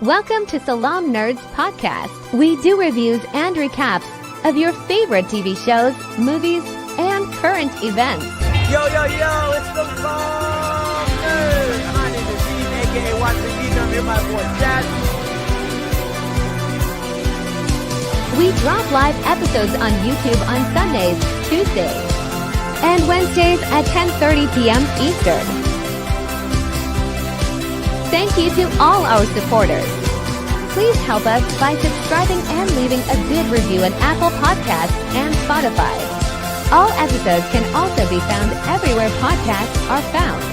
Welcome to Salaam Nerds Podcast. We do reviews and recaps of your favorite TV shows, movies, and current events. Yo, it's the Salaam Nerds. My name is Steve, aka Watson D. I'm here my boy Chad. We drop live episodes on YouTube on Sundays, Tuesdays, and Wednesdays at 10:30 p.m. Eastern. Thank you to all our supporters. Please help us by subscribing and leaving a good review on Apple Podcasts and Spotify. All episodes can also be found everywhere podcasts are found.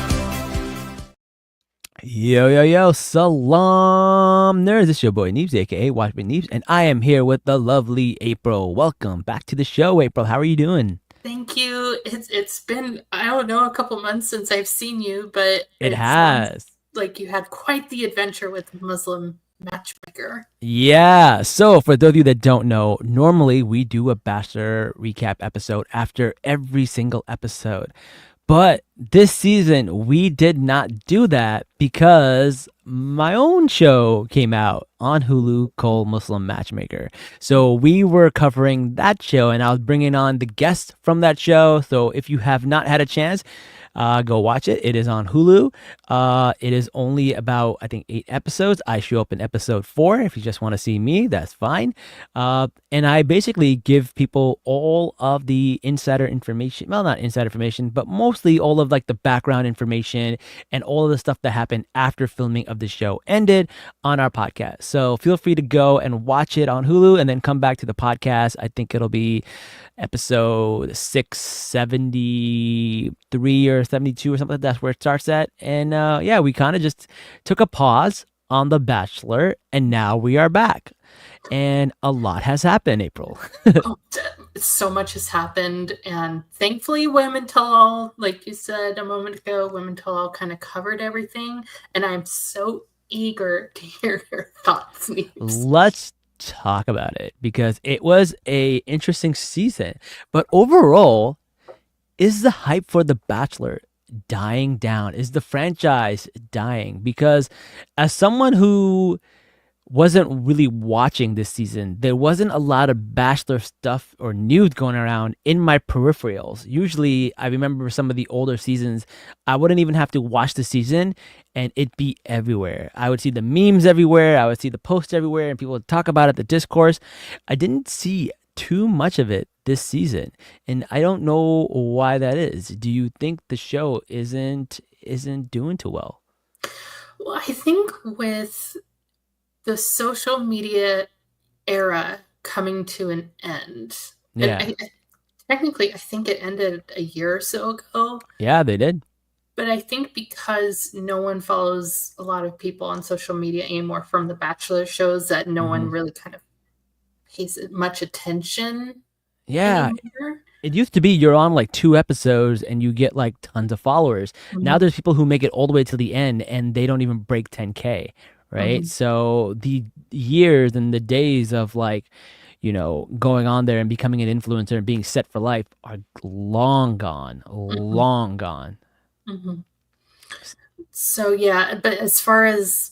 Yo, Salaam Nerds. It's your boy Neebs, aka Watch Me Neebs, and I am here with the lovely April. Welcome back to the show, April. How are you doing? Thank you. It's been, I don't know, a couple months since I've seen you, but It has. Like you had quite the adventure with Muslim matchmaker. Yeah. So for those of you that don't know, normally we do a Bachelor recap episode after every single episode. But this season, we did not do that because my own show came out on Hulu called Muslim Matchmaker. So we were covering that show, and I was bringing on the guests from that show. So if you have not had a chance, go watch it. It is on Hulu. It is only about, I think, 8 episodes. I show up in episode 4. If you just want to see me, that's fine. And I basically give people all of the insider information. Well, not insider information, but mostly all of like the background information and all of the stuff that happened after filming of the show ended on our podcast. So feel free to go and watch it on Hulu and then come back to the podcast. I think it'll be episode 673 or 72 or something like that. That's where it starts at. And yeah, we kind of just took a pause on The Bachelor, and now we are back. And a lot has happened, April. So much has happened, and thankfully Women Tell All, like you said a moment ago, Women Tell All kind of covered everything, and I'm so eager to hear your thoughts. Let's talk about it, because it was a interesting season. But overall, is the hype for The Bachelor dying down? Is the franchise dying? Because as someone who wasn't really watching this season, there wasn't a lot of Bachelor stuff or news going around in my peripherals. Usually, I remember some of the older seasons, I wouldn't even have to watch the season and it'd be everywhere. I would see the memes everywhere. I would see the posts everywhere and people would talk about it, the discourse. I didn't see too much of it this season, and I don't know why that is. Do you think the show isn't doing too well? Well, I think with the social media era coming to an end, Yeah. Technically, I think it ended a year or so ago. Yeah, they did. But I think because no one follows a lot of people on social media anymore from the Bachelor shows, that no one really kind of pays much attention. Yeah. Anymore. It used to be you're on like 2 episodes and you get like tons of followers. Now there's people who make it all the way to the end and they don't even break 10K, right? So the years and the days of like, you know, going on there and becoming an influencer and being set for life are long gone, long gone. So yeah, but as far as,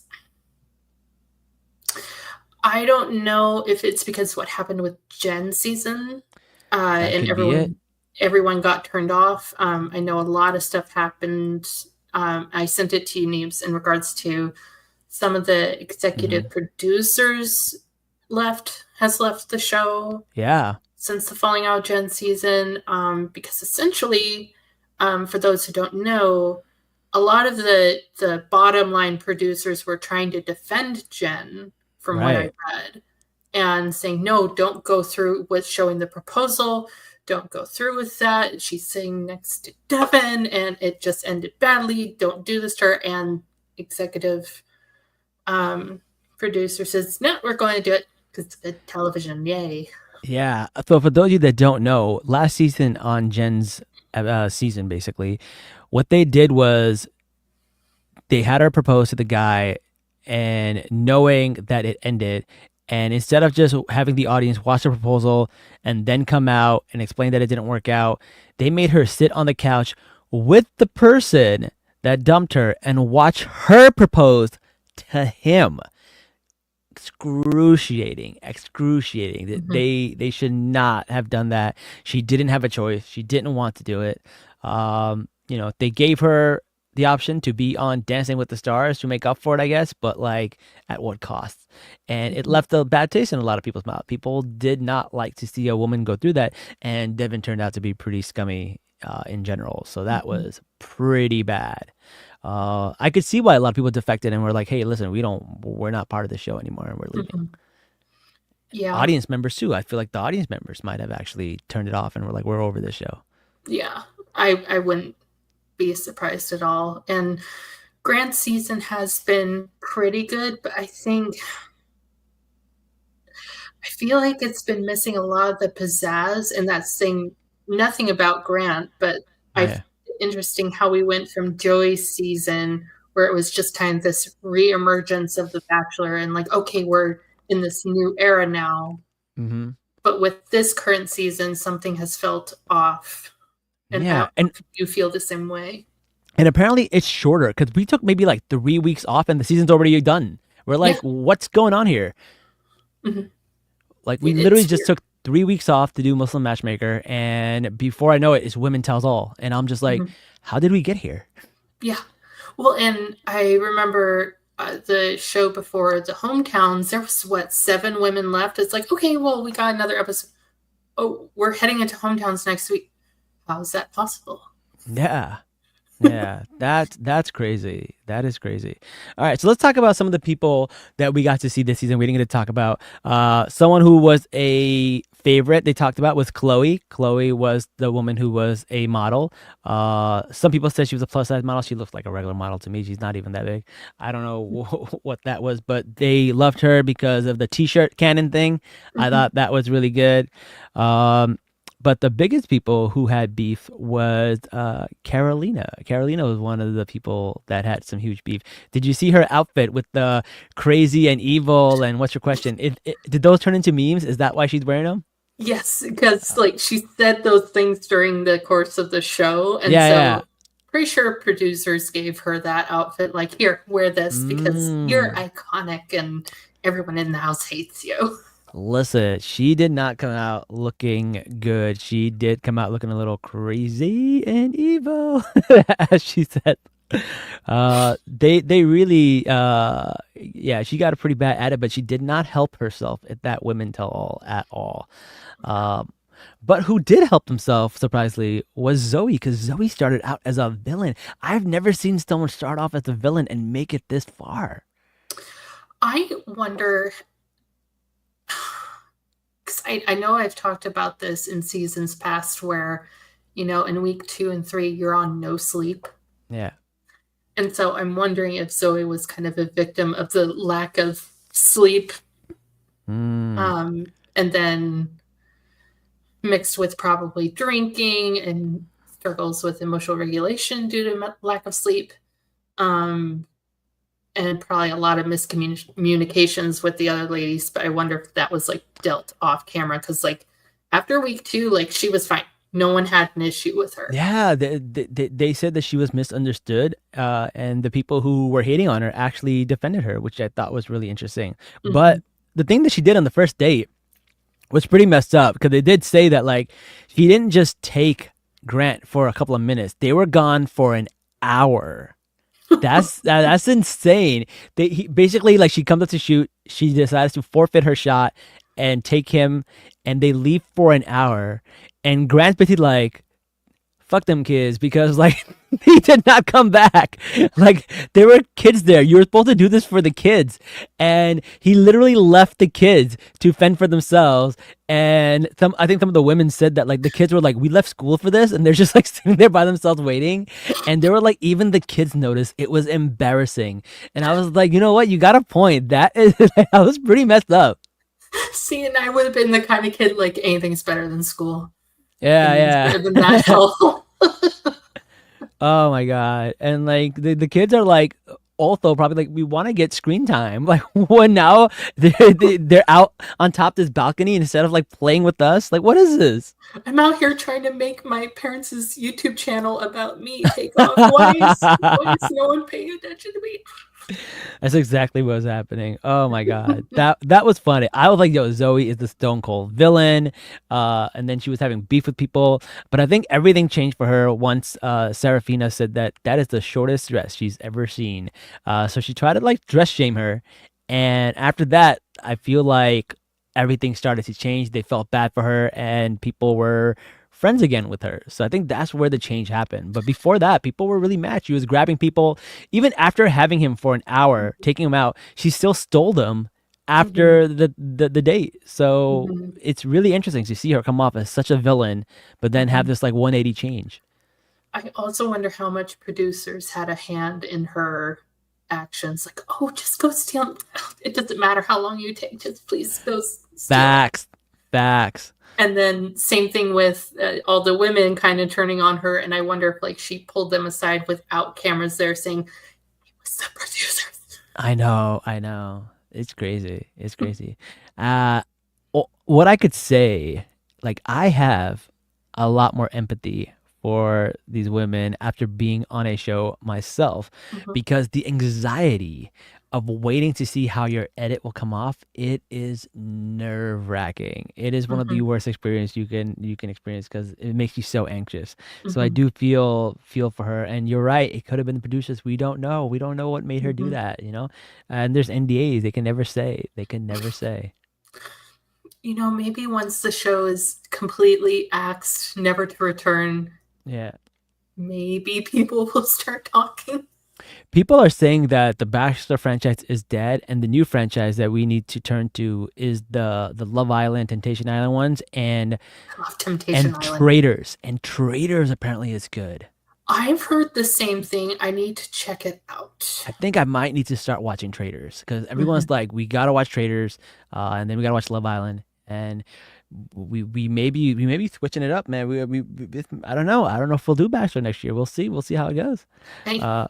I don't know if it's because what happened with Jen's season, and everyone got turned off. I know a lot of stuff happened. I sent it to you, Neebs, in regards to some of the executive producers has left the show. Yeah. Since the falling out of Jen's season, because essentially, for those who don't know, a lot of the bottom line producers were trying to defend Jen from what I read, and saying, no, don't go through with showing the proposal. Don't go through with that. She's sitting next to Devin and it just ended badly. Don't do this to her. And executive producer says, no, we're going to do it because it's good television. Yay. Yeah. So for those of you that don't know, last season on Jen's season, basically, what they did was they had her propose to the guy, and knowing that it ended, and instead of just having the audience watch the proposal and then come out and explain that it didn't work out, they made her sit on the couch with the person that dumped her and watch her propose to him. excruciating. Mhm. They should not have done that. She didn't have a choice. She didn't want to do it. They gave her the option to be on Dancing with the Stars to make up for it, I guess, but like at what cost? And it Mhm. left a bad taste in a lot of people's mouth. People did not like to see a woman go through that, and Devin turned out to be pretty scummy in general. So that Mhm. was pretty bad. I could see why a lot of people defected and were like, "Hey, listen, we're not part of the show anymore, and we're leaving." Mhm. Yeah. Audience members too. I feel like the audience members might have actually turned it off and were like, "We're over this show." Yeah. I wouldn't be surprised at all. And Grant's season has been pretty good, but I feel like it's been missing a lot of the pizzazz, and that's saying nothing about Grant, but I find Yeah. it interesting how we went from Joey's season where it was just kind of this reemergence of The Bachelor and like, okay, we're in this new era now. Hmm. But with this current season, something has felt off. And I don't Yeah, know if you feel the same way. and apparently it's shorter because we took maybe like 3 weeks off and the season's already done. We're like, Yeah. what's going on here? Mhm. Like we literally It's just weird. took 3 weeks off to do Muslim Matchmaker, and before I know it, it's Women Tells All, and I'm just like, Mhm. how did we get here? Yeah. Well, and I remember the show before the hometowns, there was what, 7 women left. It's like, okay, well, we got another episode. Oh, we're heading into hometowns next week. How is that possible? Yeah. Yeah, that's crazy. That is crazy. All right, so let's talk about some of the people that we got to see this season. We didn't get to talk about someone who was a favorite. They talked about was Chloe. Chloe was the woman who was a model. Some people said she was a plus size model. She looked like a regular model to me. She's not even that big. I don't know what that was, but they loved her because of the t-shirt cannon thing. I Mhm. thought that was really good. Um, but the biggest people who had beef was Carolina. Carolina was one of the people that had some huge beef. Did you see her outfit with the crazy and evil and what's your question? Did those turn into memes? Is that why she's wearing them? Yes, because like she said those things during the course of the show, and Yeah, yeah. so pretty sure producers gave her that outfit. Like, here, wear this because you're Mm. iconic, and everyone in the house hates you. Listen, she did not come out looking good. She did come out looking a little crazy and evil, as she said. They really yeah, she got a pretty bad at it, but she did not help herself at that Women Tell All at all. Um, but who did help himself, surprisingly, was Zoe, because Zoe started out as a villain. I've never seen someone start off as a villain and make it this far. I wonder, because I know I've talked about this in seasons past where, in week 2 and 3, you're on no sleep. Yeah. And so I'm wondering if Zoe was kind of a victim of the lack of sleep, Mm. and then mixed with probably drinking and struggles with emotional regulation due to lack of sleep, um, and probably a lot of miscommunications with the other ladies. But I wonder if that was like dealt off camera because, like, after week 2, like she was fine. No one had an issue with her. Yeah, they said that she was misunderstood, and the people who were hating on her actually defended her, which I thought was really interesting. Mhm. But the thing that she did on the first date was pretty messed up because they did say that like she didn't just take Grant for a couple of minutes; they were gone for an hour. That's insane. Basically like she comes up to shoot, she decides to forfeit her shot and take him, and they leave for an hour. And Grant's basically like, fuck them kids because like he did not come back. Like there were kids there. You were supposed to do this for the kids, and he literally left the kids to fend for themselves. And I think some of the women said that like the kids were like, we left school for this, and they're just like sitting there by themselves waiting. And they were like, even the kids noticed it was embarrassing. And I was like, you know what, you got a point. That is that was pretty messed up. See, and I would have been the kind of kid like anything's better than school. Anything's Yeah, better than that yeah. hell. Oh my god. And like the kids are like also probably like we want to get screen time. Like when now they're out on top this balcony instead of like playing with us. Like what is this? I'm out here trying to make my parents' YouTube channel about me take off. Why is no one paying attention to me? That's exactly what was happening. Oh my god, that was funny. I was like, yo, Zoe is the stone cold villain. And then she was having beef with people, but I think everything changed for her once Serafina said that is the shortest dress she's ever seen. So she tried to like dress shame her, and after that, I feel like everything started to change. They felt bad for her, and people were friends again with her. So I think that's where the change happened. But before that, people were really mad. She was grabbing people. Even after having him for an hour, taking him out, she still stole them after the date. So it's really interesting to see her come off as such a villain, but then have this like 180 change. I also wonder how much producers had a hand in her actions. Like, oh, just go steal. It doesn't matter how long you take. Just please go steal. Facts. And then same thing with all the women kind of turning on her. And I wonder if like she pulled them aside without cameras there saying, it was the producers. I know. It's crazy. What I could say, like, I have a lot more empathy for these women after being on a show myself, because the anxiety of waiting to see how your edit will come off, it is nerve-wracking. It is one of the worst experiences you can experience, because it makes you so anxious. So I do feel for her, and you're right, it could have been the producers. We don't know what made her do that, and there's NDAs. They can never say. Maybe once the show is completely axed, never to return, maybe people will start talking. People are saying that the Bachelor franchise is dead, and the new franchise that we need to turn to is the Love Island, Temptation Island ones, and I love Temptation Island. Traitors. And Traitors apparently is good. I've heard the same thing. I need to check it out. I think I might need to start watching Traitors, because everyone's like, we gotta watch Traitors, and then we gotta watch Love Island, and we may be switching it up, man. We I don't know if we'll do Bachelor next year. We'll see how it goes. Hey.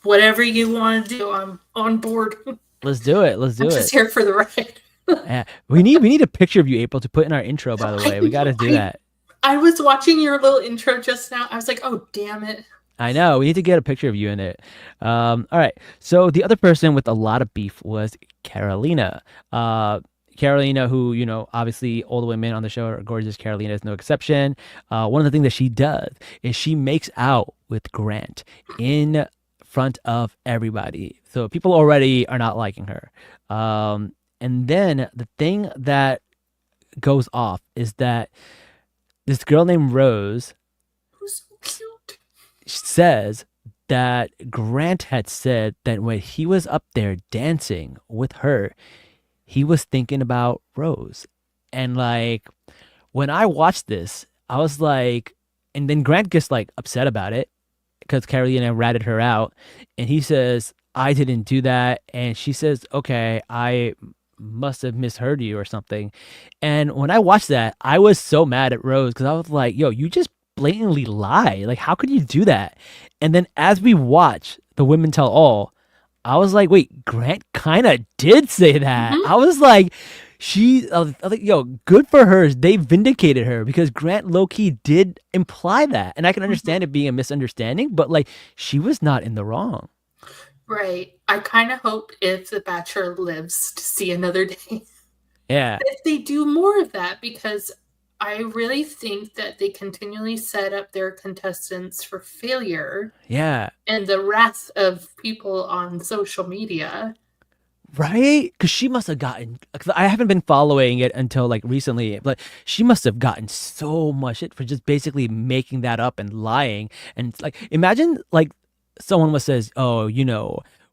Whatever you want to do, I'm on board. Let's do it. I'm just here for the ride. Yeah, we need a picture of you, April, to put in our intro. By the way, we got to do that. I was watching your little intro just now. I was like, oh damn it! I know, we need to get a picture of you in it. All right. So the other person with a lot of beef was Carolina. Carolina, who, obviously all the women on the show are gorgeous. Carolina is no exception. One of the things that she does is she makes out with Grant in front of everybody. So people already are not liking her. And then the thing that goes off is that this girl named Rose, who's so cute, says that Grant had said that when he was up there dancing with her, he was thinking about Rose. And like, when I watched this, I was like, and then Grant gets like upset about it, because Carolina ratted her out, and he says, I didn't do that. And she says, okay, I must have misheard you or something. And when I watched that, I was so mad at Rose, because I was like, yo, you just blatantly lie. Like, how could you do that? And then as we watch The Women Tell All, I was like, wait, Grant kind of did say that. I was like, I was like, yo, good for her. They vindicated her, because Grant low-key did imply that. And I can understand it being a misunderstanding, but like, she was not in the wrong. Right. I kind of hope if The Bachelor lives to see another day, yeah, if they do more of that, because I really think that they continually set up their contestants for failure. Yeah. And the wrath of people on social media. Right? Because she must have gotten, cause I haven't been following it until like recently, but she must have gotten so much shit for just basically making that up and lying. And like, imagine like someone says, oh,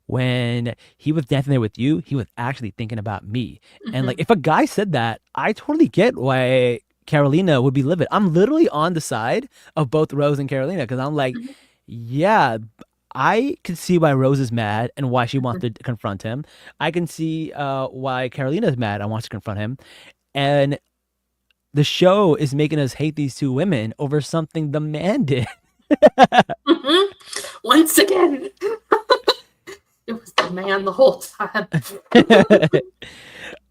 when he was dancing there with you, he was actually thinking about me. And like, if a guy said that, I totally get why Carolina would be livid. I'm literally on the side of both Rose and Carolina, because I'm like, yeah, I can see why Rose is mad and why she wants to confront him. I can see why Carolina is mad and wants to confront him. And the show is making us hate these two women over something the man did. Once again. It was the man the whole time.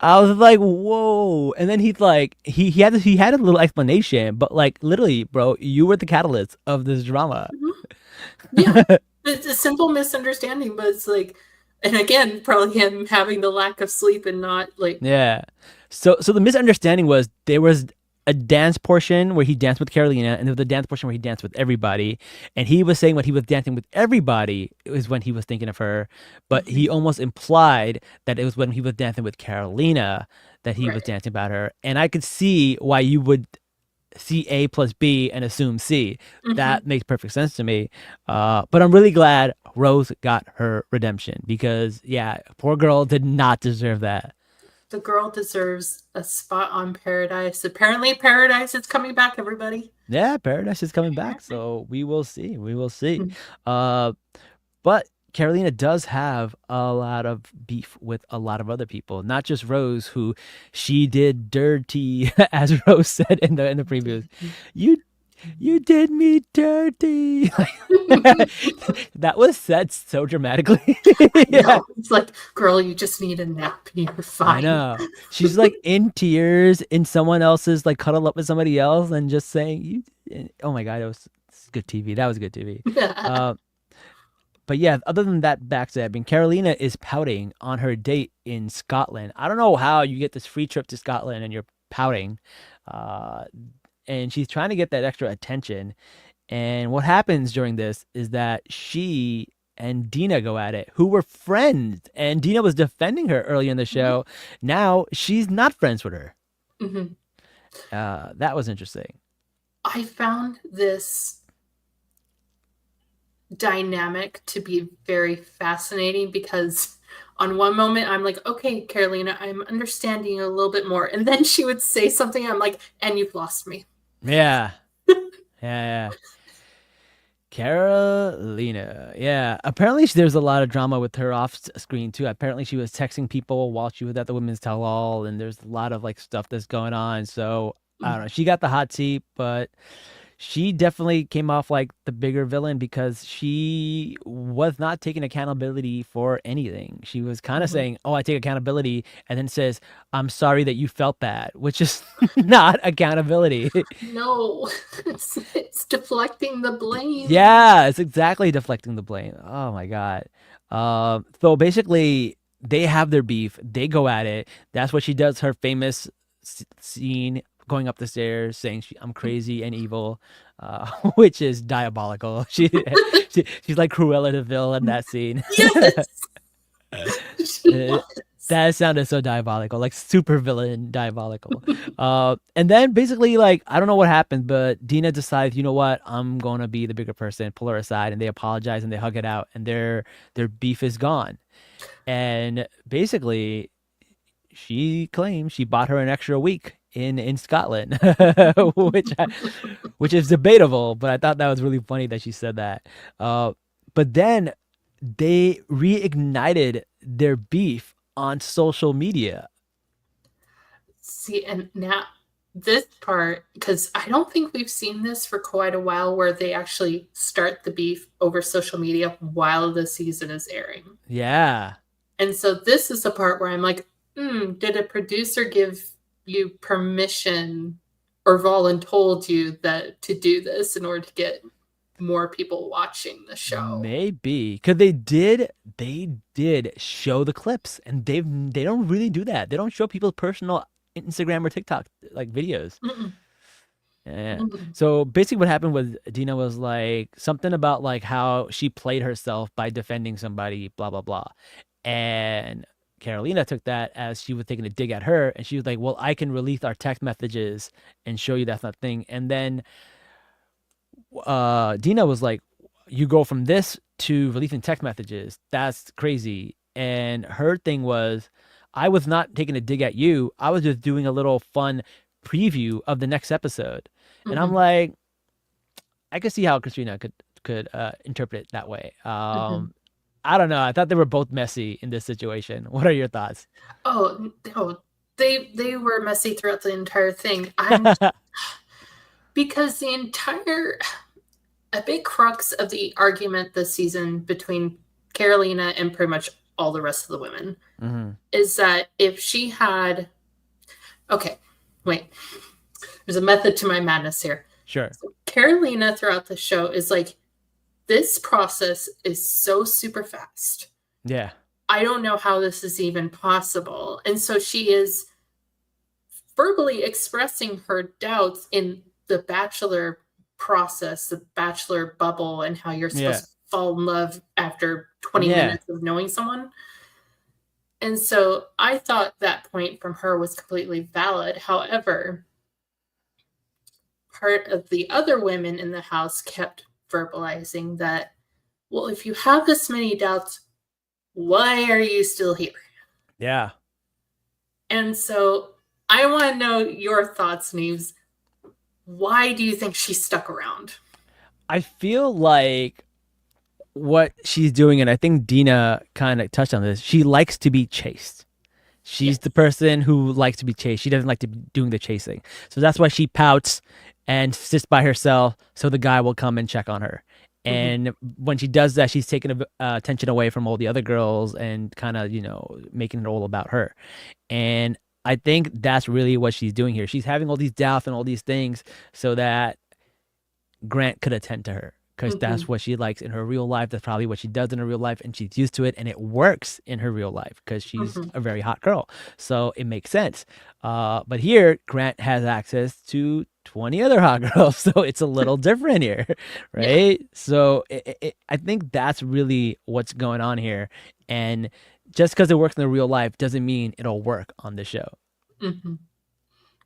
I was like, whoa. And then he's like, he had a little explanation, but like literally, bro, you were the catalyst of this drama. Yeah, it's a simple misunderstanding, but it's like, and again, probably him having the lack of sleep and not like. Yeah. So the misunderstanding was there was a dance portion where he danced with Carolina, and there was a dance portion where he danced with everybody. And he was saying when he was dancing with everybody, it was when he was thinking of her. But he almost implied that it was when he was dancing with Carolina that he was Right. dancing about her. And I could see why you would see A plus B and assume C. That makes perfect sense to me. But I'm really glad Rose got her redemption because, yeah, poor girl did not deserve that. The girl deserves a spot on Paradise. Apparently, Paradise is coming back, everybody. Yeah, Paradise is coming back, so we will see. We will see. But Carolina does have a lot of beef with a lot of other people, not just Rose, who she did dirty, as Rose said in the previews. You did me dirty. That was said so dramatically. Yeah. No, it's like, girl, you just need a nap. You're fine. I know. She's like in tears in someone else's, like cuddle up with somebody else and just saying, oh my God, it was good TV. That was good TV. But yeah, other than that backstabbing, Carolina is pouting on her date in Scotland. I don't know how you get this free trip to Scotland and you're pouting. And she's trying to get that extra attention. And what happens during this is that she and Dina go at it, who were friends. And Dina was defending her earlier in the show. Now she's not friends with her. That was interesting. I found this dynamic to be very fascinating because on one moment I'm like, okay, Carolina, I'm understanding a little bit more. And then she would say something, I'm like, and you've lost me. Yeah. Yeah. Carolina. Yeah. Apparently there's a lot of drama with her off screen too. Apparently she was texting people while she was at the women's tell-all, and there's a lot of like stuff that's going on. So I don't know. She got the hot seat, but she definitely came off like the bigger villain because she was not taking accountability for anything. She was kind of saying, oh, I take accountability, and then says, I'm sorry that you felt bad, which is not accountability. No, it's deflecting the blame. Yeah, it's exactly deflecting the blame. Oh my God. So basically, they have their beef. They go at it. That's what she does. Her famous scene going up the stairs saying I'm crazy and evil, which is diabolical. She's like Cruella de Vil in that scene. Yes. That sounded so diabolical, like super villain diabolical. And then basically, like, I don't know what happened, but Dina decides, you know what, I'm gonna be the bigger person, pull her aside, and they apologize and they hug it out, and their beef is gone. And basically, she claims she bought her an extra week in Scotland, which is debatable, but I thought that was really funny that she said that. But then they reignited their beef on social media. See, and now this part, because I don't think we've seen this for quite a while, where they actually start the beef over social media while the season is airing. Yeah. And so this is the part where I'm like, did a producer give you permission or voluntold you that to do this in order to get more people watching the show? Maybe because they did show the clips, and they don't really do that. They don't show people's personal Instagram or TikTok like videos. Yeah. So basically what happened was Dina was like something about like how she played herself by defending somebody, blah blah blah, and Carolina took that as she was taking a dig at her, and she was like, well, I can release our text messages and show you that's not a thing. And then Dina was like, you go from this to releasing text messages, that's crazy. And her thing was, I was not taking a dig at you, I was just doing a little fun preview of the next episode. And I'm like, I could see how Christina could interpret it that way. I don't know. I thought they were both messy in this situation. What are your thoughts? Oh, they were messy throughout the entire thing. Because a big crux of the argument this season between Carolina and pretty much all the rest of the women, Mm-hmm. is that if she had... Okay, wait. There's a method to my madness here. Sure. So Carolina throughout the show is like, this process is so super fast. Yeah. I don't know how this is even possible. And so she is verbally expressing her doubts in the Bachelor process, the Bachelor bubble, and how you're Yeah. supposed to fall in love after 20 Yeah. minutes of knowing someone. And so I thought that point from her was completely valid. However, part of the other women in the house kept verbalizing that, well, if you have this many doubts, why are you still here? Yeah. And so I want to know your thoughts, Neves. Why do you think she stuck around? I feel like what she's doing, and I think Dina kind of touched on this, she likes to be chased. She's the person who likes to be chased. She doesn't like to be doing the chasing. So that's why she pouts and sits by herself so the guy will come and check on her. And when she does that, she's taking attention away from all the other girls and kind of, making it all about her. And I think that's really what she's doing here. She's having all these doubts and all these things so that Grant could attend to her, because that's what she likes in her real life. That's probably what she does in her real life, and she's used to it, and it works in her real life because she's a very hot girl. So it makes sense. But here, Grant has access to 20 other hot girls, so it's a little different here, right? Yeah. So I think that's really what's going on here. And just because it works in the real life doesn't mean it'll work on the show.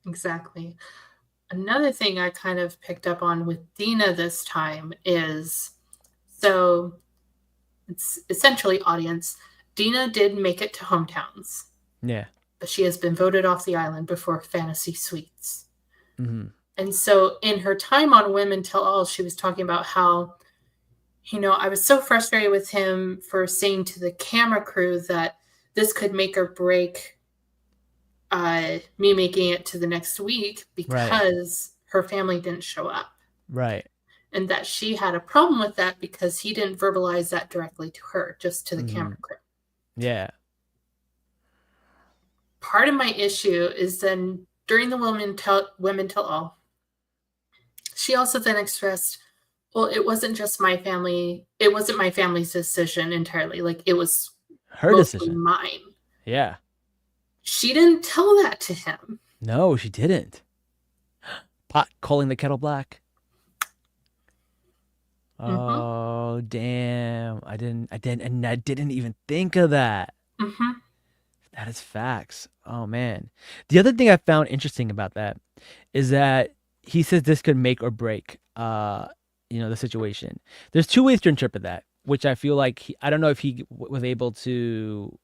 Exactly. Another thing I kind of picked up on with Dina this time is, so it's essentially, audience, Dina did make it to hometowns. Yeah. But she has been voted off the island before Fantasy Suites. And so in her time on Women Tell All, she was talking about how, I was so frustrated with him for saying to the camera crew that this could make or break me making it to the next week because her family didn't show up. Right. And that she had a problem with that because he didn't verbalize that directly to her, just to the camera crew. Yeah. Part of my issue is then during the Women Tell All, she also then expressed, well, it wasn't just my family. It wasn't my family's decision entirely. Like, it was her decision. Mine. Yeah. She didn't tell that to him. No, she didn't. Pot calling the kettle black. Oh, damn. I didn't even think of that. That is facts. Oh, man. The other thing I found interesting about that is that he says this could make or break, the situation. There's two ways to interpret that, which I feel like I don't know if he was able to,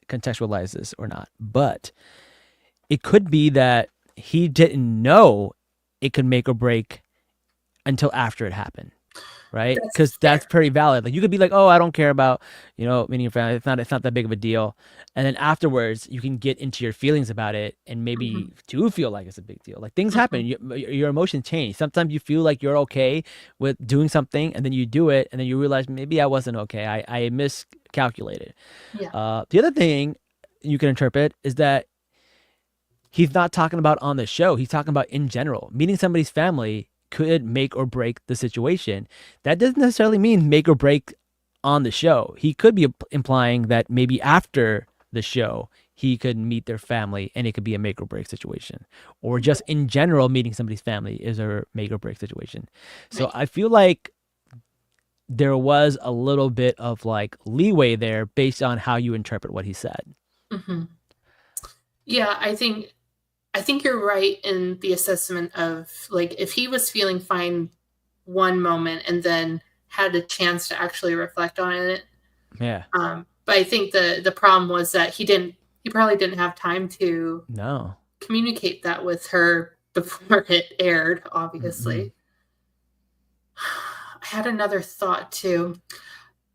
contextualize this or not, but it could be that he didn't know it could make or break until after it happened, right? Because that's pretty valid. Like, you could be like, oh, I don't care about, meeting your family. It's not that big of a deal. And then afterwards, you can get into your feelings about it and maybe do feel like it's a big deal. Like, things happen. Your emotions change. Sometimes you feel like you're okay with doing something, and then you do it, and then you realize maybe I wasn't okay. I miscalculated. Yeah. The other thing you can interpret is that he's not talking about on the show. He's talking about in general. Meeting somebody's family could make or break the situation. That doesn't necessarily mean make or break on the show. He could be implying that maybe after the show, he could meet their family and it could be a make or break situation. Or just in general, meeting somebody's family is a make or break situation. So I feel like there was a little bit of like leeway there based on how you interpret what he said. Yeah, I think you're right in the assessment of, like, if he was feeling fine one moment and then had a chance to actually reflect on it. Yeah. But I think the problem was that he probably didn't have time to communicate that with her before it aired, obviously. I had another thought too.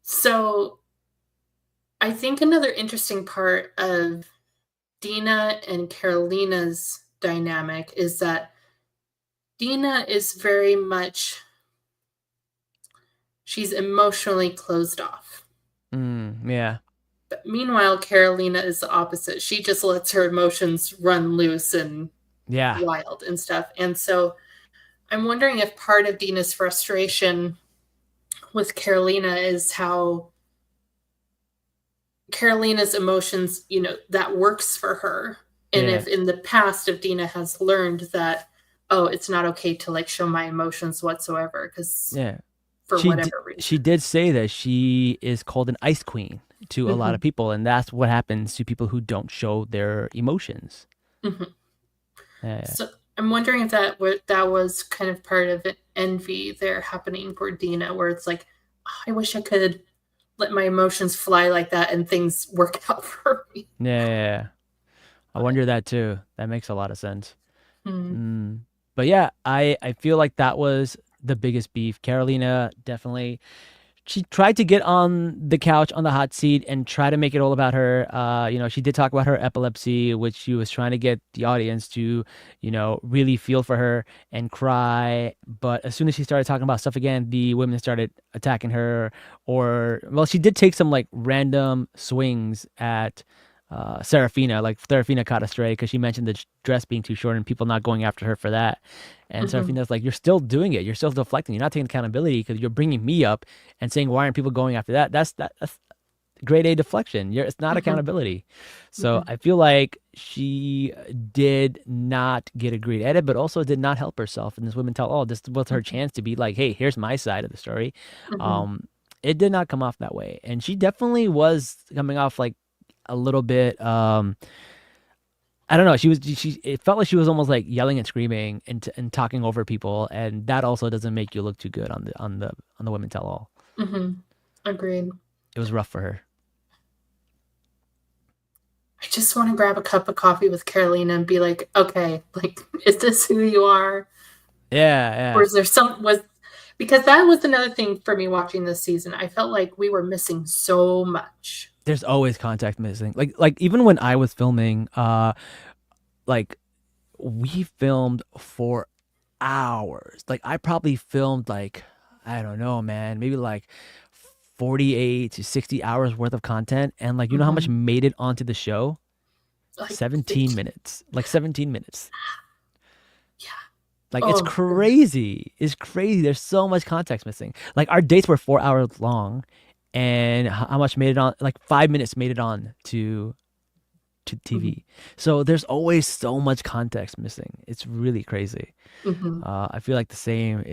So I think another interesting part of Dina and Carolina's dynamic is that Dina is very much, she's emotionally closed off. Yeah. But meanwhile, Carolina is the opposite. She just lets her emotions run loose and Yeah. wild and stuff. And so I'm wondering if part of Dina's frustration with Carolina is how Carolina's emotions, that works for her. And Yeah. if in the past, if Dina has learned that, oh, it's not okay to like show my emotions whatsoever, because Yeah. for whatever She reason. did say that she is called an ice queen to a lot of people, and that's what happens to people who don't show their emotions. Mhm. Yeah. So I'm wondering if that was kind of part of envy there happening for Dina, where it's like, "Oh, I wish I could let my emotions fly like that and things work out for me." Yeah. I wonder that too. That makes a lot of sense. Hmm. But yeah, I feel like that was the biggest beef. Carolina definitely, she tried to get on the couch on the hot seat and try to make it all about her. She did talk about her epilepsy, which she was trying to get the audience to, really feel for her and cry. But as soon as she started talking about stuff again, the women started attacking her. Well, she did take some like random swings at Serafina. Like Serafina caught a stray because she mentioned the dress being too short and people not going after her for that. And Hmm. Serafina's like, you're still doing it. You're still deflecting. You're not taking accountability because you're bringing me up and saying, why aren't people going after that? That's grade A deflection. It's not Hmm. accountability. So Hmm. I feel like she did not get a great edit, but also did not help herself. And this women tell, oh, this was her chance to be like, hey, here's my side of the story. Hmm. Um, it did not come off that way. And she definitely was coming off like a little bit I don't know. It felt like she was almost like yelling and screaming and talking over people, and that also doesn't make you look too good on the women tell all. Hmm. Agreed. It was rough for her. I just want to grab a cup of coffee with Carolina and be like, okay, like, is this who you are? Yeah, Or yeah. is there because that was another thing for me watching this season. I felt like we were missing so much. There's always contact missing. Like even when I was filming, like we filmed for hours. Like I probably filmed like I don't know, man, maybe like 48 to 60 hours worth of content, and like you know how much Hmm. made it onto the show? Like 17 15. minutes. Like 17 minutes. Yeah. Like it's Oh, goodness. crazy. It's crazy. There's so much context missing. Like our dates were 4 hours long, and how much made it on? Like 5 minutes made it on to Hmm. TV. So there's always so much context missing. It's really crazy. Hmm. I feel like the same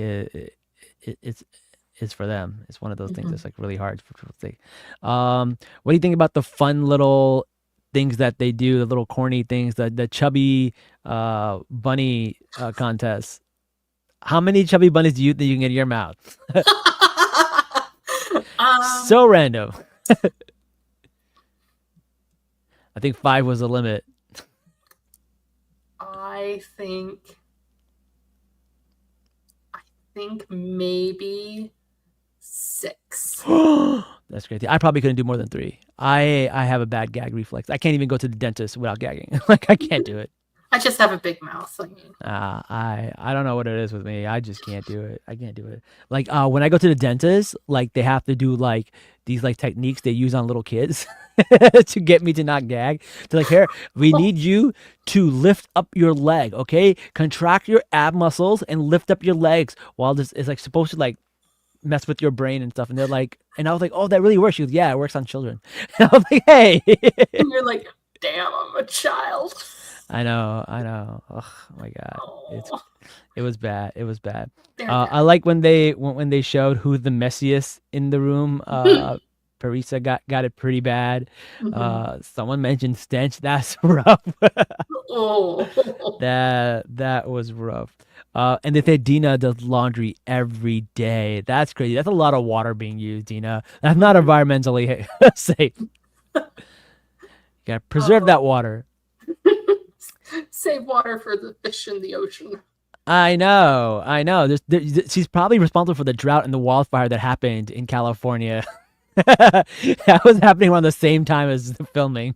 it's for them. It's one of those things Hmm. that's like really hard for people to take. What do you think about the fun little things that they do, the little corny things, the chubby bunny contest? How many chubby bunnies do you think you can get in your mouth? um, So random. I think 5 was the limit. I think maybe 6. That's crazy. I probably couldn't do more than 3. I have a bad gag reflex. I can't even go to the dentist without gagging. Like I can't do it. I just have a big mouth. I mean, I don't know what it is with me. I just can't do it. I can't do it. Like when I go to the dentist, like they have to do like these like techniques they use on little kids to get me to not gag. They're like, here, we need you to lift up your leg, okay? Contract your ab muscles and lift up your legs while this is like supposed to like mess with your brain and stuff. And they're like, and I was like, oh, that really works. She goes, yeah, it works on children. And I was like, hey. and you're like, damn, I'm a child. I know. Oh my god, Oh, it was bad. It was bad. they're bad. I like when they showed who the messiest in the room. Parisa got it pretty bad. Hmm. Someone mentioned stench. That's rough. Oh. That was rough. And they said Dina does laundry every day. That's crazy. That's a lot of water being used, Dina. That's not environmentally safe. You gotta preserve Oh. that water. Save water for the fish in the ocean. I know, I know. She's probably responsible for the drought and the wildfire that happened in California. That was happening around the same time as the filming,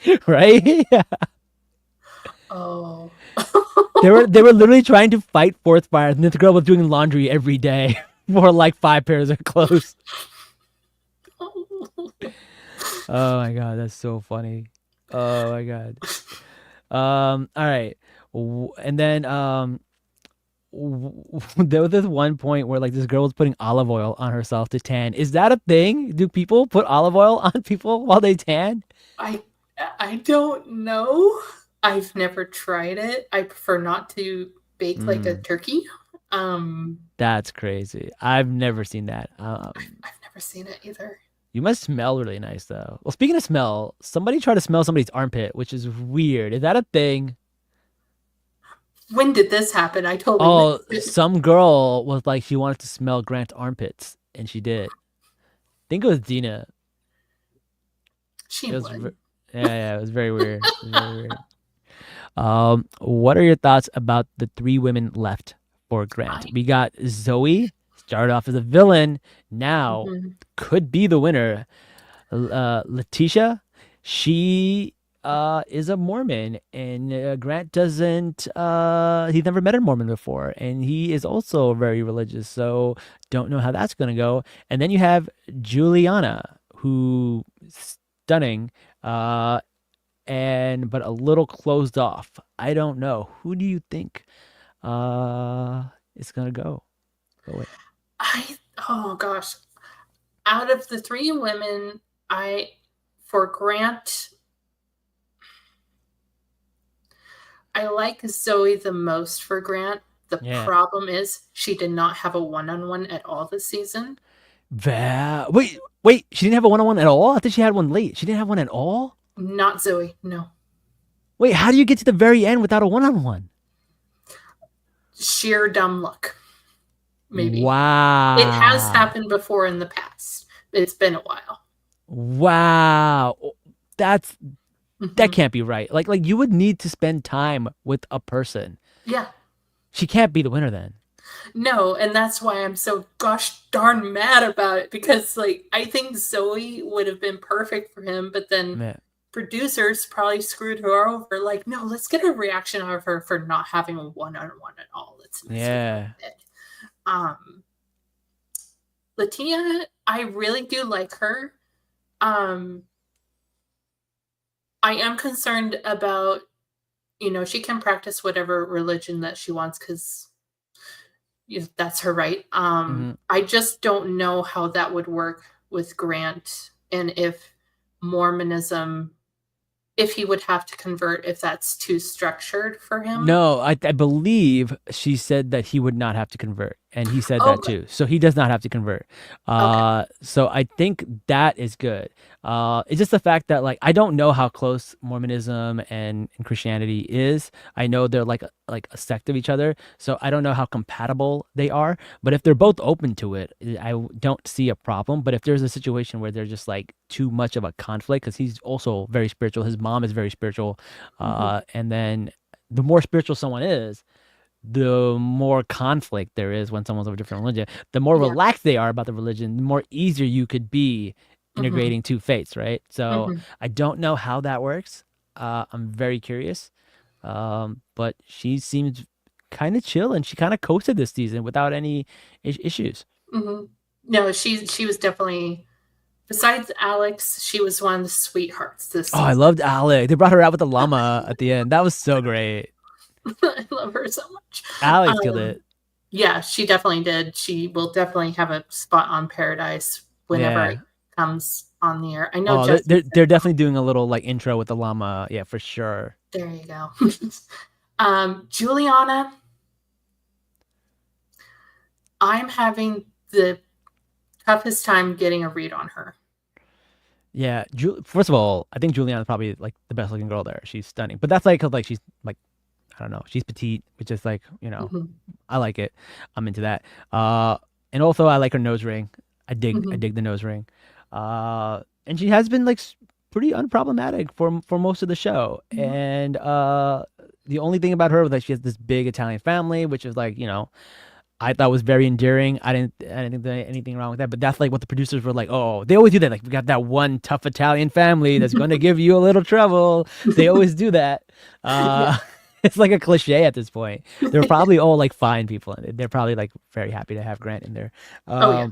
You're right. right? Oh. They were literally trying to fight forest fires, and this girl was doing laundry every day for like 5 pairs of clothes. Oh my god, that's so funny. Oh my god. All right. And then there was this one point where like this girl was putting olive oil on herself to tan. Is that a thing? Do people put olive oil on people while they tan? I I don't know. I've never tried it. I prefer not to bake like a turkey. That's crazy. I've never seen that. I've never seen it either. You must smell really nice though. Well, speaking of smell, somebody tried to smell somebody's armpit, which is weird. Is that a thing? When did this happen? I totally Oh, missed it. some girl was like she wanted to smell Grant's armpits, and she did. I think it was Dina. She It was, would. yeah, it was very weird. It was very weird. What are your thoughts about the three women left for Grant? I- We got Zoe, started off as a villain, now Mhm. could be the winner. Letitia, she is a Mormon, and Grant doesn't. He's never met a Mormon before, and he is also very religious. So don't know how that's gonna go. And then you have Juliana, who stunning. And but a little closed off. I don't know. Who do you think is gonna go? Go with? Oh gosh. Out of the three women, for Grant, I like Zoe the most for Grant. The Yeah. problem is she did not have a one-on-one at all this season. Wait. She didn't have a one-on-one at all. I thought she had one late. She didn't have one at all. Not Zoe, no. Wait, how do you get to the very end without a one-on-one? Sheer dumb luck. Maybe. Wow. It has happened before in the past. It's been a while. Wow. That Mhm. can't be right. Like you would need to spend time with a person. Yeah. She can't be the winner then. No, and that's why I'm so gosh darn mad about it, because like I think Zoe would have been perfect for him, but then Man. producers probably screwed her over. Like, no, let's get a reaction out of her for not having a one-on-one at all. Let's mess with her a bit. Latia, I really do like her. I am concerned about, she can practice whatever religion that she wants because that's her right. Mhm. I just don't know how that would work with Grant, and if Mormonism, if he would have to convert, if that's too structured for him. No, I believe she said that he would not have to convert, and he said that Okay. too. So he does not have to convert. So I think that is good. It's just the fact that like I don't know how close Mormonism and Christianity is. I know they're like a sect of each other, so I don't know how compatible they are. But if they're both open to it, I don't see a problem. But if there's a situation where they're just like too much of a conflict, because he's also very spiritual, his mom is very spiritual, and then the more spiritual someone is, the more conflict there is when someone's of a different religion. The more Yeah. relaxed they are about the religion, the more easier you could be integrating two faiths, right? So I don't know how that works. I'm very curious. But she seems kind of chill, and she kind of coasted this season without any issues. No, she was definitely, besides Alex, she was one of the sweethearts this Oh, I season. loved Alec. They brought her out with the llama at the end. That was so great. I love her so much. Alex killed it. Yeah, she definitely did. She will definitely have a spot on Paradise whenever Yeah. it comes on the air. I know Oh, Jesse. they're definitely doing a little like intro with the llama. Yeah, for sure. There you go. Juliana, I'm having the toughest time getting a read on her. Yeah, first of all, I think Juliana's probably like the best looking girl there. She's stunning, but that's like 'cause, like she's like, I don't know, she's petite, which is like, I like it. I'm into that. And also I like her nose ring. I dig the nose ring. And she has been like pretty unproblematic for most of the show. And the only thing about her was that she has this big Italian family, which is like, I thought was very endearing. I didn't think there anything wrong with that, but that's like what the producers were like. Oh, they always do that. Like we got that one tough Italian family that's going to give you a little trouble. They always do that. It's like a cliche at this point. They're probably all like fine people, and they're probably like very happy to have Grant in there. Oh, yeah.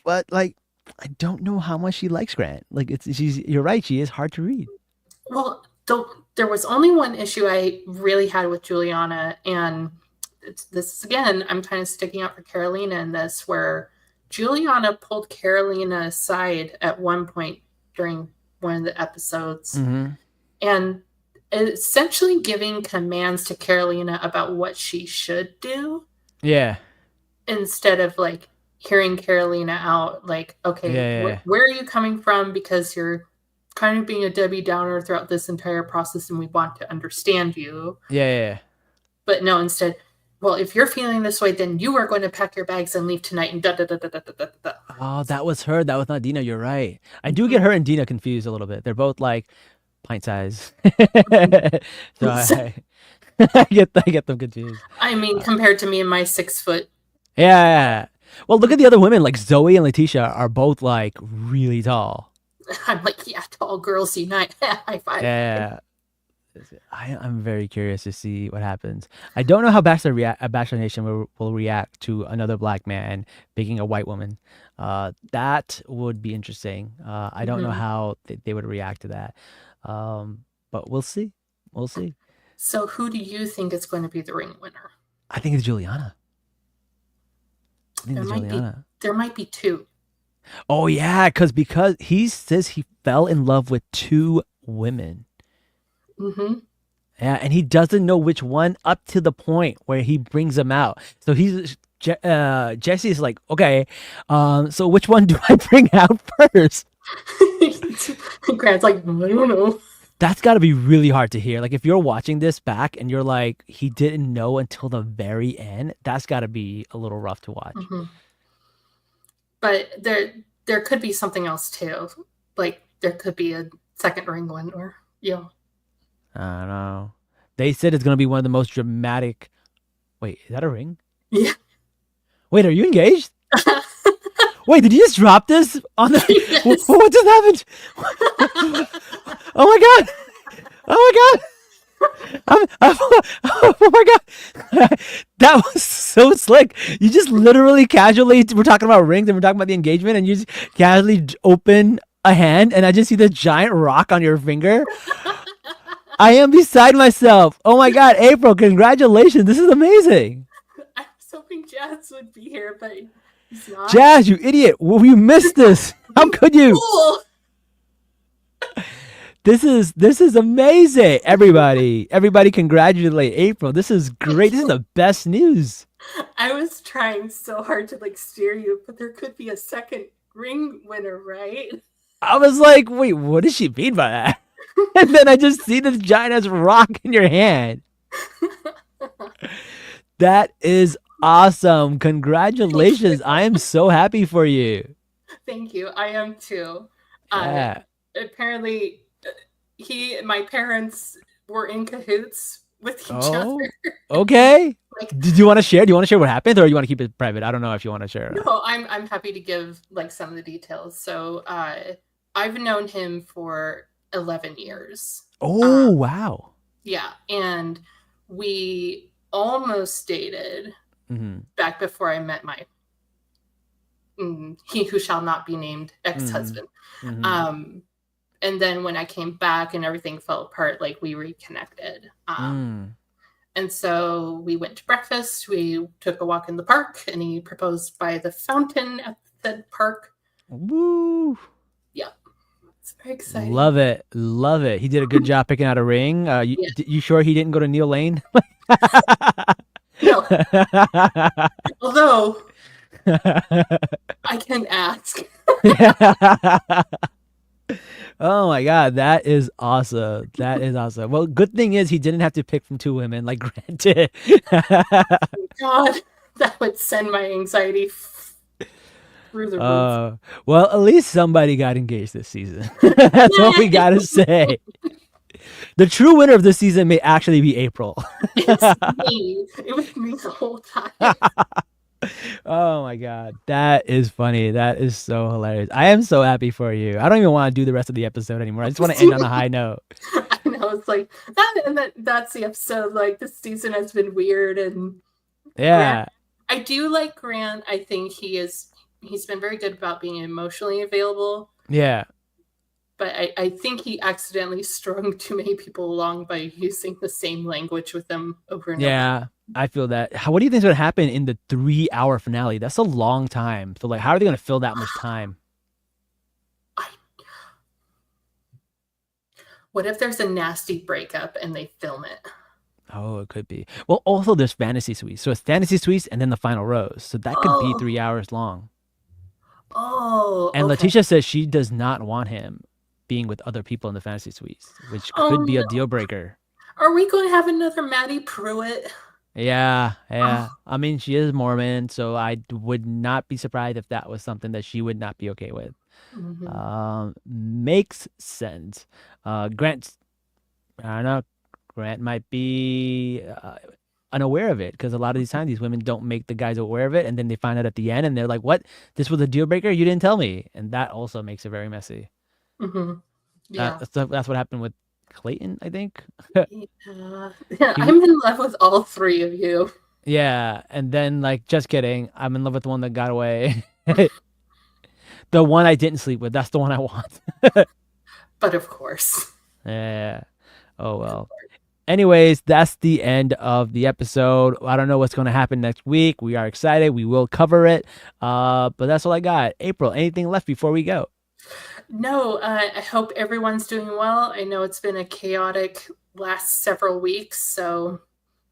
But like, I don't know how much she likes Grant. Like you're right, she is hard to read. Well, there was only one issue I really had with Juliana, and this is, again, I'm kind of sticking up for Carolina in this, where Juliana pulled Carolina aside at one point during one of the episodes, and essentially giving commands to Carolina about what she should do. Yeah. Instead of like hearing Carolina out, like, okay, where are you coming from? Because you're kind of being a Debbie Downer throughout this entire process, and we want to understand you. Yeah. But no, instead, well, if you're feeling this way, then you are going to pack your bags and leave tonight. And da da da da da da da. Oh, that was her. That was not Dina. You're right. I do get her and Dina confused a little bit. They're both like pint size, so I get them confused. I mean, compared to me and my 6 foot. Yeah. Well, look at the other women. Like Zoe and Letitia are both like really tall. I'm like, yeah, tall girls unite. High five. Yeah. I'm very curious to see what happens. I don't know how Bachelor Nation will react to another black man picking a white woman. That would be interesting. I don't know how they would react to that. But we'll see. We'll see. So who do you think is going to be the ring winner? I think it's Juliana. There might be two. Oh yeah, because he says he fell in love with 2 women. Yeah, and he doesn't know which one up to the point where he brings them out. So Jesse is like, okay, so which one do I bring out first? Grant's like, I don't know. That's got to be really hard to hear. Like if you're watching this back and you're like, he didn't know until the very end, that's got to be a little rough to watch. But there could be something else too. Like there could be a second ring winner. Yeah. I don't know. They said it's going to be one of the most dramatic. Wait, is that a ring? Yeah. Wait, are you engaged? Wait, did you just drop this on the? Yes. What just happened? Oh my god! Oh my god! Oh my god! That was so slick. You just literally casually, we're talking about rings and we're talking about the engagement, and you just casually open a hand, and I just see the giant rock on your finger. I am beside myself. Oh my god, April! Congratulations! This is amazing. I was hoping Jazz would be here, but he's not. Jazz, you idiot! Well, you missed this. How could you? Cool. This is amazing. Everybody congratulate April. This is great. This is the best news. I was trying so hard to like steer you, but there could be a second ring winner, right? I was like, wait, what does she mean by that? And then I just see this giant ass rock in your hand. That is awesome. Congratulations. I am so happy for you. Thank you. I am too. Yeah. Apparently my parents were in cahoots with each other. Okay. Did you want to share? Do you want to share what happened, or you want to keep it private? I don't know if you want to share. No, I'm happy to give like some of the details. So I've known him for 11 years. Oh, wow. Yeah, and we almost dated back before I met my he who shall not be named ex-husband. And then when I came back and everything fell apart, like we reconnected. And so we went to breakfast. We took a walk in the park, and he proposed by the fountain at the park. Woo! Yeah, it's very exciting. Love it. He did a good job picking out a ring. You sure he didn't go to Neil Lane? No. Although I can ask. Oh my god, that is awesome. Well, good thing is he didn't have to pick from 2 women like Grant did. God, that would send my anxiety through the roof. Well, at least somebody got engaged this season. That's what we gotta say. The true winner of this season may actually be April. It's me. It was me the whole time. Oh my god, that is funny. That is so hilarious. I am so happy for you. I don't even want to do the rest of the episode anymore. I just want to end on a high note. I know, it's like that's the episode. Like this season has been weird, and yeah, I do like Grant. I think he is he's been very good about being emotionally available. Yeah. But I think he accidentally strung too many people along by using the same language with them over and over. Yeah, I feel that. What do you think is going to happen in the 3-hour finale? That's a long time. So, like, how are they going to fill that much time? What if there's a nasty breakup and they film it? Oh, it could be. Well, also there's fantasy suites. So it's fantasy suites and then the final rose. So that could be 3 hours long. Oh, And okay. Letitia says she does not want him being with other people in the fantasy suites, which could be a deal breaker. Are we going to have another Maddie Pruitt? Yeah. I mean, she is Mormon, so I would not be surprised if that was something that she would not be okay with. Makes sense. Grant, I don't know. Grant might be unaware of it because a lot of these times these women don't make the guys aware of it, and then they find out at the end, and they're like, "What? This was a deal breaker? You didn't tell me," and that also makes it very messy. Yeah, that's what happened with Clayton, I think. Yeah, I'm in love with all three of you. Yeah, and then like, just kidding, I'm in love with the one that got away. The one I didn't sleep with, that's the one I want. But of course. Yeah. Oh well. Anyways, that's the end of the episode. I don't know what's going to happen next week. We are excited. We will cover it. But that's all I got. April, anything left before we go? No, I hope everyone's doing well. I know it's been a chaotic last several weeks, so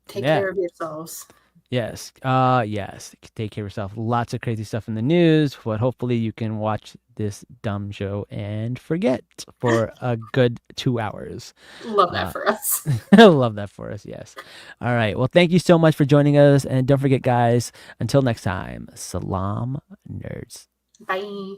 take care of yourselves. Yes. Yes. Take care of yourself. Lots of crazy stuff in the news, but hopefully you can watch this dumb show and forget for a good 2 hours. Love that for us. Love that for us. Yes. All right. Well, thank you so much for joining us. And don't forget, guys, until next time, Salaam, nerds. Bye.